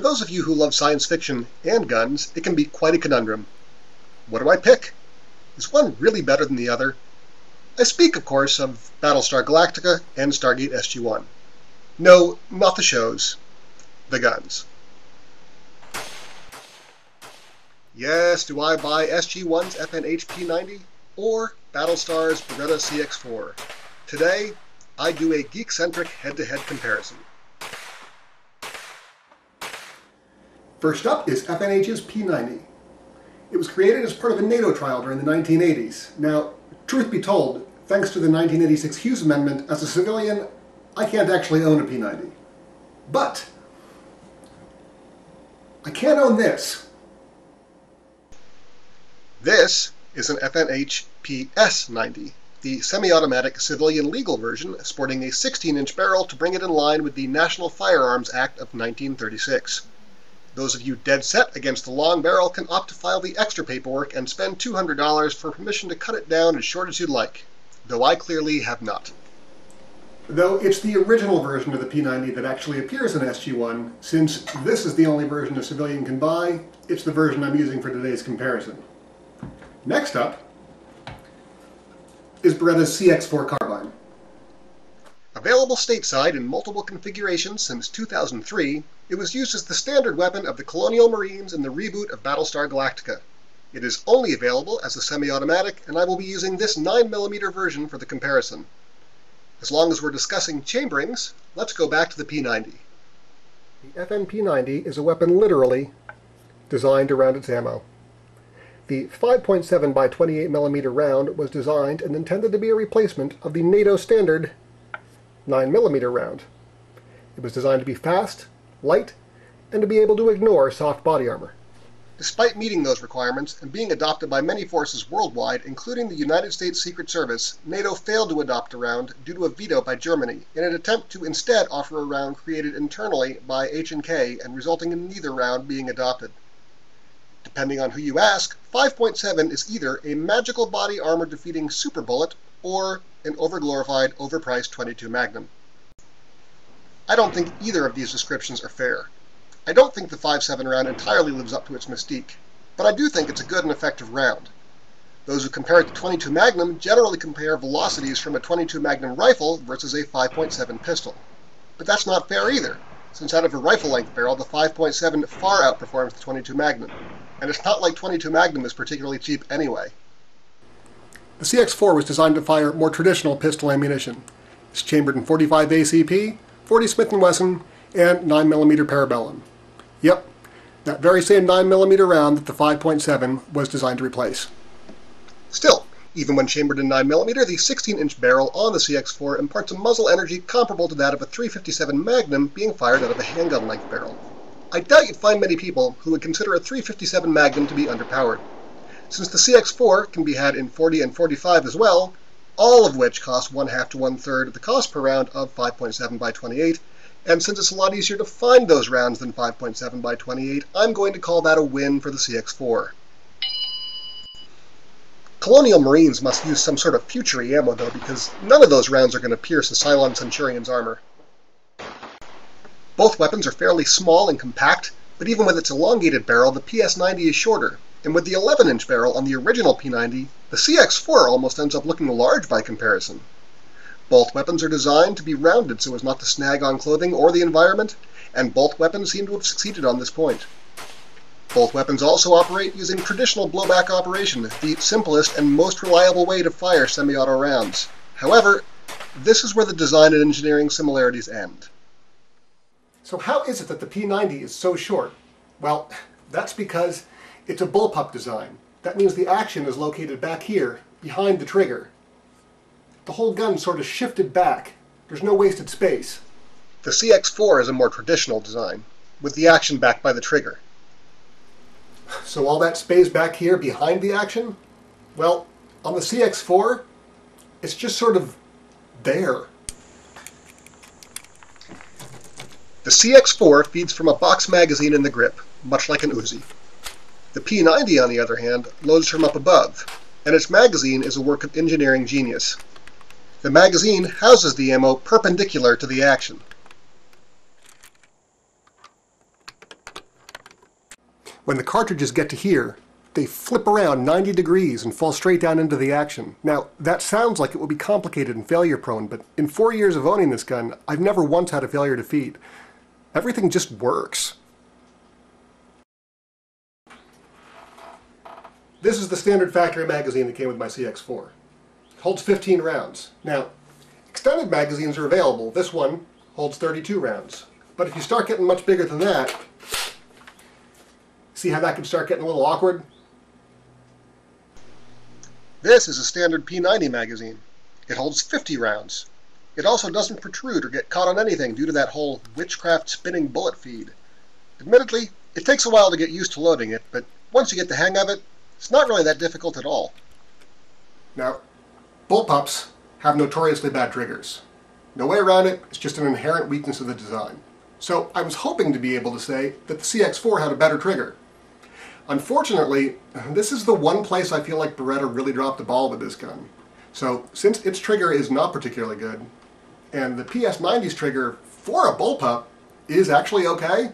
those of you who love science fiction and guns, it can be quite a conundrum. What do I pick? Is one really better than the other? I speak, of course, of Battlestar Galactica and Stargate SG1. No, not the shows. The guns. Yes, do I buy SG1's FNH P90 or Battlestar's Beretta CX4? Today, I do a geek-centric head-to-head comparison. First up is FNH's P90. It was created as part of a NATO trial during the 1980s. Now, truth be told, thanks to the 1986 Hughes Amendment, as a civilian, I can't actually own a P90. But I can own this. This is an FNH PS90, the semi-automatic civilian legal version sporting a 16-inch barrel to bring it in line with the National Firearms Act of 1936. Those of you dead set against the long barrel can opt to file the extra paperwork and spend $200 for permission to cut it down as short as you'd like, though I clearly have not. Though it's the original version of the P90 that actually appears in SG1, since this is the only version a civilian can buy, it's the version I'm using for today's comparison. Next up is Beretta's CX4 carbine. Available stateside in multiple configurations since 2003, it was used as the standard weapon of the Colonial Marines in the reboot of Battlestar Galactica. It is only available as a semi-automatic, and I will be using this 9mm version for the comparison. As long as we're discussing chamberings, let's go back to the P90. The FN-P90 is a weapon literally designed around its ammo. The 5.7 by 28mm round was designed and intended to be a replacement of the NATO standard 9mm round. It was designed to be fast, light, and to be able to ignore soft body armor. Despite meeting those requirements and being adopted by many forces worldwide, including the United States Secret Service, NATO failed to adopt a round due to a veto by Germany in an attempt to instead offer a round created internally by H&K and resulting in neither round being adopted. Depending on who you ask, 5.7 is either a magical body armor defeating super bullet or an overglorified, overpriced .22 Magnum. I don't think either of these descriptions are fair. I don't think the 5.7 round entirely lives up to its mystique, but I do think it's a good and effective round. Those who compare it to .22 Magnum generally compare velocities from a .22 Magnum rifle versus a 5.7 pistol. But that's not fair either, since out of a rifle-length barrel, the 5.7 far outperforms the .22 Magnum, and it's not like .22 Magnum is particularly cheap anyway. The CX4 was designed to fire more traditional pistol ammunition. It's chambered in 45 ACP, 40 Smith & Wesson, and 9mm Parabellum. Yep, that very same 9mm round that the 5.7 was designed to replace. Still, even when chambered in 9mm, the 16-inch barrel on the CX4 imparts a muzzle energy comparable to that of a .357 Magnum being fired out of a handgun-length barrel. I doubt you'd find many people who would consider a .357 Magnum to be underpowered. Since the CX4 can be had in 40 and 45 as well, all of which cost 1/2 to 1/3 of the cost per round of 5.7 by 28, and since it's a lot easier to find those rounds than 5.7 by 28, I'm going to call that a win for the CX4. Colonial Marines must use some sort of futury ammo though, because none of those rounds are going to pierce a Cylon Centurion's armor. Both weapons are fairly small and compact, but even with its elongated barrel, the PS90 is shorter, and with the 11-inch barrel on the original P90, the CX4 almost ends up looking large by comparison. Both weapons are designed to be rounded so as not to snag on clothing or the environment, and both weapons seem to have succeeded on this point. Both weapons also operate using traditional blowback operation, the simplest and most reliable way to fire semi-auto rounds. However, this is where the design and engineering similarities end. So how is it that the P90 is so short? Well, that's because it's a bullpup design. That means the action is located back here, behind the trigger. The whole gun sort of shifted back. There's no wasted space. The CX4 is a more traditional design, with the action backed by the trigger. So all that space back here behind the action? Well, on the CX4, it's just sort of there. The CX4 feeds from a box magazine in the grip, much like an Uzi. The P90, on the other hand, loads from up above, and its magazine is a work of engineering genius. The magazine houses the ammo perpendicular to the action. When the cartridges get to here, they flip around 90 degrees and fall straight down into the action. Now, that sounds like it will be complicated and failure-prone, but in 4 years of owning this gun, I've never once had a failure to feed. Everything just works. This is the standard factory magazine that came with my CX4. It holds 15 rounds. Now, extended magazines are available. This one holds 32 rounds. But if you start getting much bigger than that, see how that can start getting a little awkward? This is a standard P90 magazine. It holds 50 rounds. It also doesn't protrude or get caught on anything due to that whole witchcraft spinning bullet feed. Admittedly, it takes a while to get used to loading it, but once you get the hang of it, it's not really that difficult at all. Now, bullpups have notoriously bad triggers. No way around it, it's just an inherent weakness of the design. So I was hoping to be able to say that the CX4 had a better trigger. Unfortunately, this is the one place I feel like Beretta really dropped the ball with this gun. So since its trigger is not particularly good, and the PS90's trigger for a bullpup is actually okay,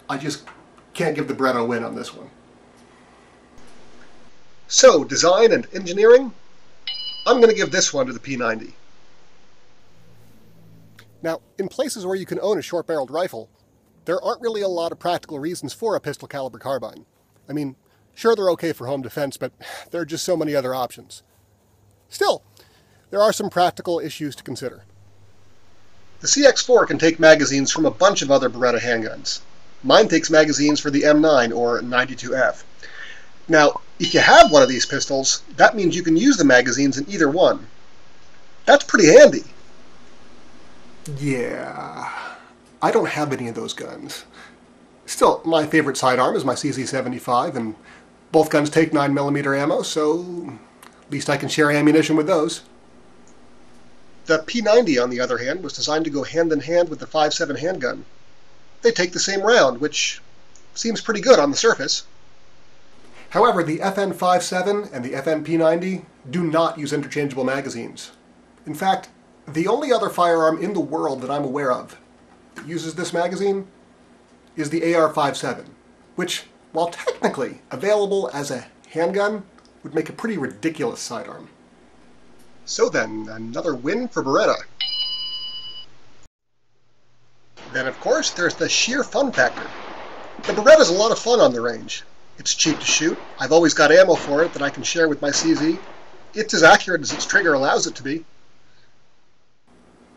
I just can't give the Beretta a win on this one. So, design and engineering? I'm going to give this one to the P90. Now, in places where you can own a short-barreled rifle, there aren't really a lot of practical reasons for a pistol-caliber carbine. I mean, sure they're okay for home defense, but there are just so many other options. Still, there are some practical issues to consider. The CX4 can take magazines from a bunch of other Beretta handguns. Mine takes magazines for the M9 or 92F. Now, if you have one of these pistols, that means you can use the magazines in either one. That's pretty handy. Yeah, I don't have any of those guns. Still, my favorite sidearm is my CZ75, and both guns take 9mm ammo, so at least I can share ammunition with those. The P90, on the other hand, was designed to go hand-in-hand with the 5.7 handgun. They take the same round, which seems pretty good on the surface. However, the FN57 and the FN-P90 do not use interchangeable magazines. In fact, the only other firearm in the world that I'm aware of that uses this magazine is the AR-57, which, while technically available as a handgun, would make a pretty ridiculous sidearm. So then, another win for Beretta. Then, of course, there's the sheer fun factor. The Beretta's a lot of fun on the range. It's cheap to shoot. I've always got ammo for it that I can share with my CZ. It's as accurate as its trigger allows it to be.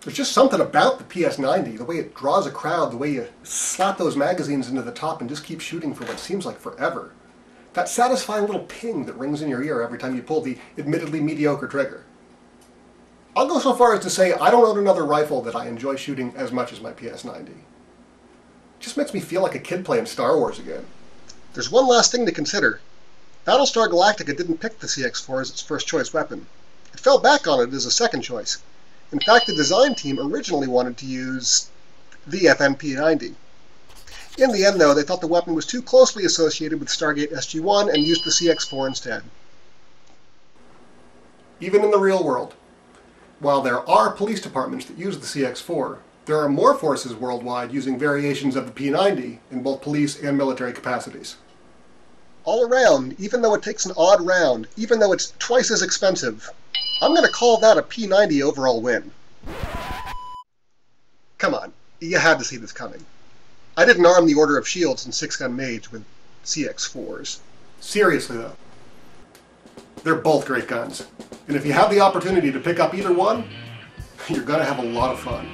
There's just something about the PS90, the way it draws a crowd, the way you slap those magazines into the top and just keep shooting for what seems like forever. That satisfying little ping that rings in your ear every time you pull the admittedly mediocre trigger. I'll go so far as to say I don't own another rifle that I enjoy shooting as much as my PS90. It just makes me feel like a kid playing Star Wars again. There's one last thing to consider. Battlestar Galactica didn't pick the CX4 as its first choice weapon. It fell back on it as a second choice. In fact, the design team originally wanted to use the FMP90. In the end, though, they thought the weapon was too closely associated with Stargate SG1 and used the CX4 instead. Even in the real world, while there are police departments that use the CX4, there are more forces worldwide using variations of the P90 in both police and military capacities. All around, even though it takes an odd round, even though it's twice as expensive, I'm going to call that a P90 overall win. Come on, you had to see this coming. I didn't arm the Order of Shields and 6-gun Mage with CX4s. Seriously though, they're both great guns. And if you have the opportunity to pick up either one, you're going to have a lot of fun.